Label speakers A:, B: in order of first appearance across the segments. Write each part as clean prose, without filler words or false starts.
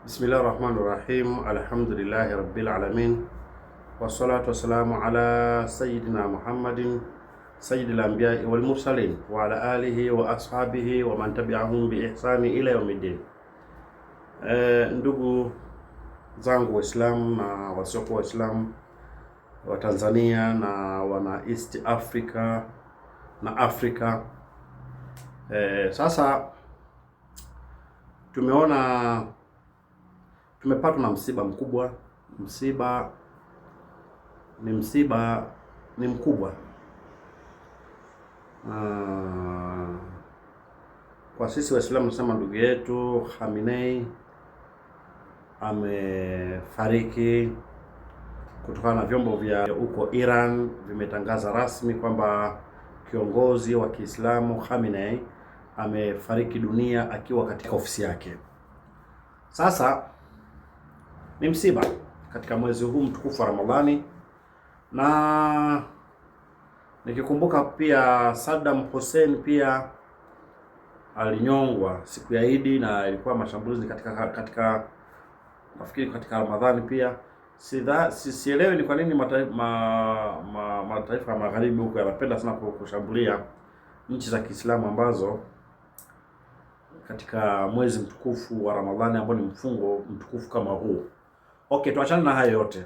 A: Bismillahirrahmanirrahim. Alhamdulillahi rabbil alamin. Wassalatu wassalamu ala sayyidina Muhammadin sayyidil anbiya'i wal mursalin wa ala alihi wa ashabihi wa man tabi'ahum bi ihsani ila yaumiddin. Ndugu zangu Waislamu na wasiokuwa Waislamu wa Tanzania na wana East Africa na Afrika, sasa tumepatwa na msiba mkubwa. Msiba ni mkubwa. Kwa sisi Waislamu tunasema ndugu yetu Khamenei amefariki kutokana na vyombo vya huko Iran vimetangaza rasmi kwamba kiongozi wa Kiislamu Khamenei amefariki dunia akiwa katika ofisi yake. Sasa ni msiba katika mwezi huu mtukufu wa Ramadhani, na nikikumbuka pia Saddam Hussein pia alinyongwa siku ya Idi, na ilikuwa mashambulizi katika nafikiri katika Ramadhani pia. Sielewi ni kwa nini mataifa ya magharibi huko yanapenda sana kushambulia nchi za Kiislamu ambazo katika mwezi mtukufu wa Ramadhani ambao ni mfungo mtukufu kama huu. Okay, tuachane na hayo yote.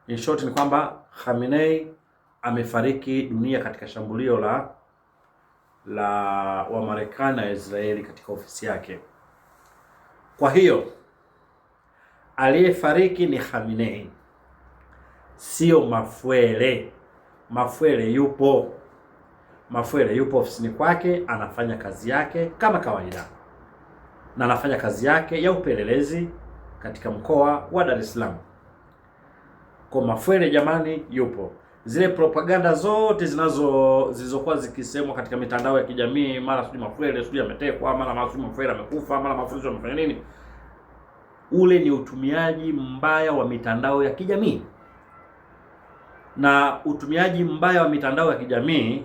A: In short ni kwamba Khamenei amefariki dunia katika shambulio la Wamarekani na Israeli katika ofisi yake. Kwa hiyo aliyefariki ni Khamenei, sio Mafwele. Mafwele yupo ofisini kwake, anafanya kazi yake kama kawaida, na anafanya kazi yake ya upelelezi katika mkoa wa Dar es Salaam. Kwa Mafwele jamani, yupo. Zile propaganda zote zilizokuwa zikisemwa katika mitandao ya kijamii, mara sijui Mafwele sijui ametekwa, mara Mafwele amekufa, mara Mafwele amefanya nini, ule ni utumiaji mbaya wa mitandao ya kijamii. Na utumiaji mbaya wa mitandao ya kijamii,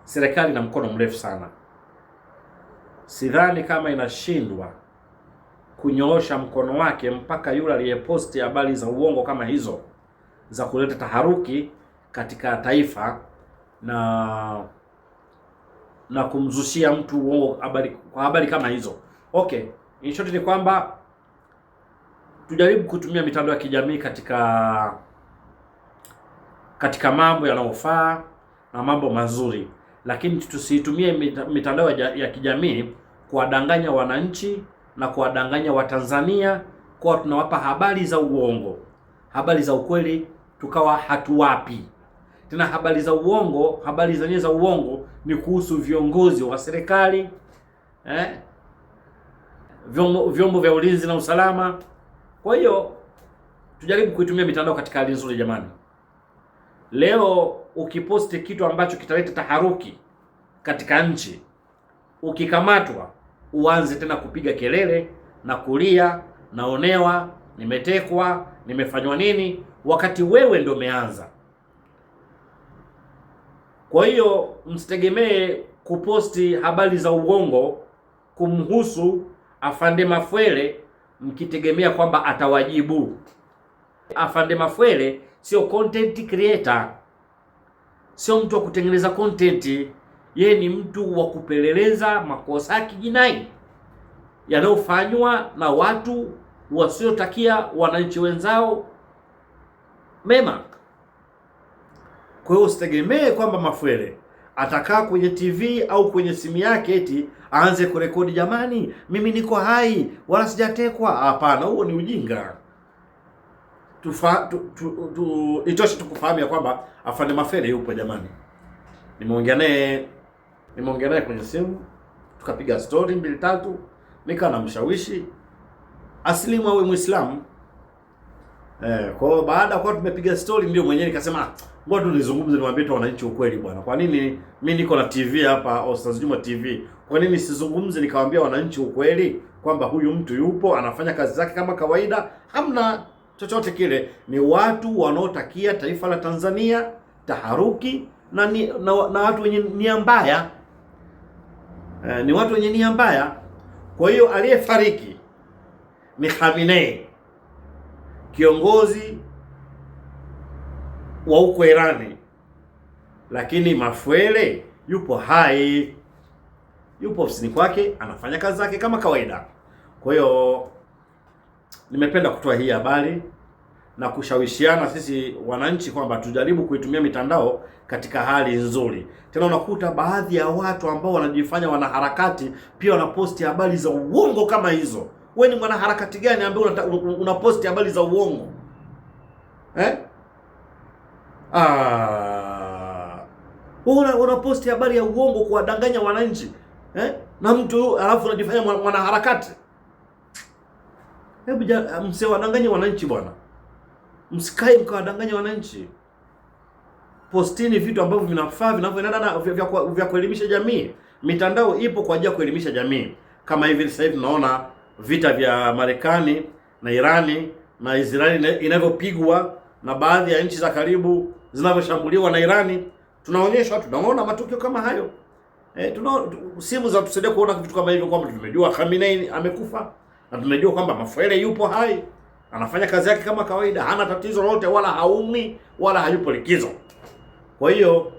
A: serikali ina mkono mrefu sana. Sidhani kama inashindwa kunyoosha mkono wake mpaka yule aliyeposti habari za uongo kama hizo za kuleta taharuki katika taifa na kumzushia mtu uongo habari kama hizo. Okay, in short ni kwamba tujaribu kutumia mitandao ya kijamii katika mambo yanayofaa na mambo mazuri, lakini tusitumie mitandao ya kijamii kuwadanganya wananchi na kuwadanganya Watanzania kwa tunawapa habari za uongo. Habari za ukweli tukawa hatuwapi tena. Habari za uongo, habari zenyewe za uongo ni kuhusu viongozi wa serikali, vyombo vya ulinzi na usalama. Kwa hiyo tujaribu kuitumia mitandao katika hali nzuri jamani. Leo ukiposti kitu ambacho kitaleta taharuki katika nchi, ukikamatwa uanze tena kupiga kelele na kulia, naonewa, nimetekwa, nimefanywa nini, wakati wewe ndio umeanza. Kwa hiyo msitegemee kuposti habari za uongo kumhusu Afande Mafwele mkitegemea kwamba atawajibu. Afande Mafwele sio content creator, sio mtu wa kutengeneza content. Yeye ni mtu wa kupeleleza makosa ya kijinai yanayofanywa na watu wasiotakia wananchi wenzao mema. Kwa hiyo usitegemee kwamba Mafwele atakaa kwenye TV au kwenye simu yake eti aanze kurekodi, jamani mimi niko hai wala sijatekwa. Hapana, huo ni ujinga. Itoshe tukufahamu ya kwamba Afande Mafwele yupo jamani. Nimeongea naye kwenye simu, tukapiga story 2-3, nikawa namshawishi asilimu awe Muislamu. Kwa hiyo baada kwa tumepiga story, ndio mwenyewe nikasema ngoja nizungumze, niwaambie tu wananchi ukweli bwana. Kwa nini mimi niko na TV hapa, Ostaz Juma TV, kwa nini sizungumze nikawaambia wananchi ukweli kwamba huyu mtu yupo anafanya kazi zake kama kawaida, hamna chochote kile. Ni watu wanaotakia taifa la Tanzania taharuki na watu wenye nia mbaya. Ni watu wenye nia mbaya. Kwa hiyo aliyefariki ni Khamenei, kiongozi wa huko Irani, lakini Mafwele yupo hai, yupo ofisini kwake anafanya kazi zake kama kawaida. Kwa hiyo nimependa kutoa hii habari na kushawishiana sisi wananchi kwamba tujaribu kuitumia mitandao katika hali nzuri. Tena unakuta baadhi ya watu ambao wanajifanya wanaharakati pia wanaposti habari za uongo kama hizo. Wewe ni mwanaharakati gani ambaye unaposti habari za uongo? Unaposti habari ya uongo kuwadanganya wananchi na mtu alafu unajifanya mwanaharakati. Hebu msiwadanganye wananchi bwana. Msikae mkawadanganya wananchi. Postini vitu ambavyo vinafaa, vinavyoendana vya kuelimisha jamii. Mitandao ipo kwa ajili ya kuelimisha jamii. Kama hivi sasa hivi tunaona vita vya Marekani na Irani na Israeli inavyopigwa na baadhi ya nchi za karibu zinavyoshambuliwa na Irani. Tunaona matukio kama hayo. Simu za tusaidia kuona vitu kama hivyo, kwamba tumejua Khamenei amekufa na tumejua kwamba Mafwele yupo hai, anafanya kazi yake kama kawaida, hana tatizo lolote, wala haumi wala hayupo likizo. Kwa hiyo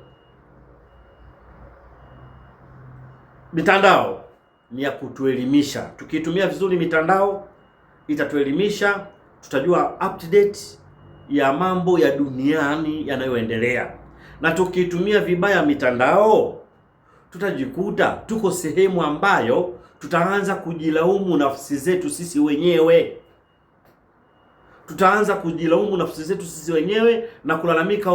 A: mitandao ni ya kutuelimisha. Tukiitumia vizuri mitandao itatuelimisha, tutajua up to date ya mambo ya duniani yanayoendelea. Na tukiitumia vibaya mitandao, tutajikuta tuko sehemu ambayo tutaanza kujilaumu nafsi zetu sisi wenyewe. Tutaanza kujilaumu nafsi zetu sisi wenyewe na kulalamika,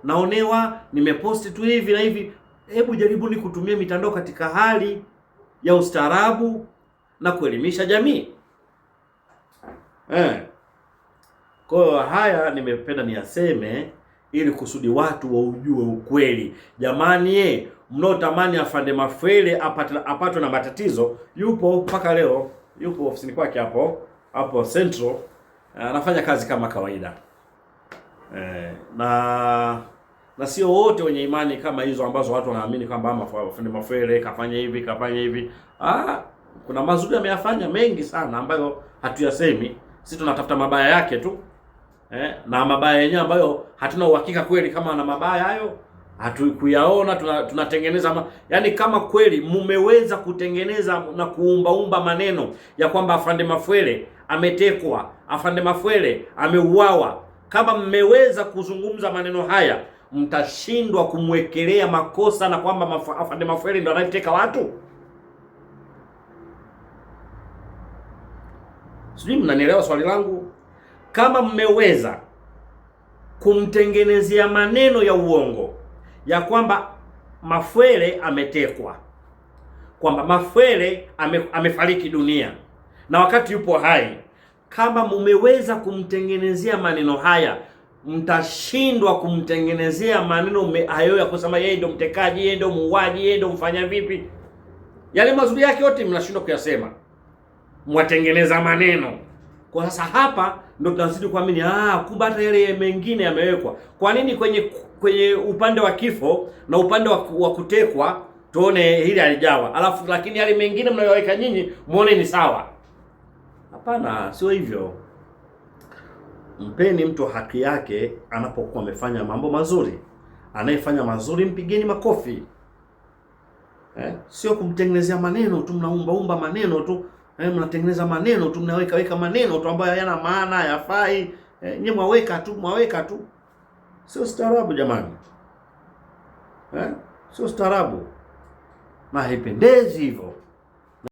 A: naonewa, nimeposti tu hivi na hivi. Hebu jaribuni kutumia mitandao katika hali ya ustaarabu na kuelimisha jamii. Kwa hiyo haya nimependa niyaseme ili kusudi watu waujue ukweli. Jamani, mnaotamani afande Mafwele apatwe na matatizo, yupo mpaka leo, yupo ofisini kwake hapo Central, anafanya kazi kama kawaida. Na sio wote wenye imani kama hizo ambazo watu wanaamini kwamba afande Mafwele kafanya hivi. Kuna mazuri ameyafanya mengi sana ambayo hatuyasemi. Sisi tunatafuta mabaya yake tu. Na mabaya yenyewe ambayo hatuna uhakika kweli kama na mabaya hayo, hatukuyaona, tunatengeneza yaani kama kweli mmeweza kutengeneza na kuumba maneno ya kwamba afande Mafwele ametekwa, afande Mafwele ameuawa, kama mmeweza kuzungumza maneno haya, mtashindwa kumwekelea makosa na kwamba afande Mafwele ndio anayeteka watu? Sijui mnanielewa swali langu? Kama mmeweza kumtengenezea maneno ya uongo ya kwamba Mafwele ametekwa, kwamba Mafwele amefariki dunia na wakati yupo hai, kama mmeweza kumtengenezea maneno haya, mtashindwa kumtengenezea maneno hayo ya kusema yeye ndio mtekaji, yeye ndio muuaji, yeye ndio mfanya vipi. Yale mazuri yake yote mnashindwa kuyasema, mwatengeneza maneno. Kwa sasa hapa ndio tunazidi kuamini kumbe hata yale mengine yamewekwa. Kwa nini kwenye upande wa kifo na upande wa kutekwa tuone hili alijawa, lakini yale mengine mnayoweka nyinyi muone ni sawa? Hapana, sio hivyo. Mpeni mtu haki yake anapokuwa amefanya mambo mazuri. Anayefanya mazuri mpigeni makofi. Sio kumtengenezea maneno tu, mnaumba maneno tu. Mnatengeneza maneno tu, mnaweka maneno tu ambayo hayana maana, hayafai. Nyinyi mwaweka tu. Sio staarabu jamani. Sio staarabu. Na haipendezi hivyo.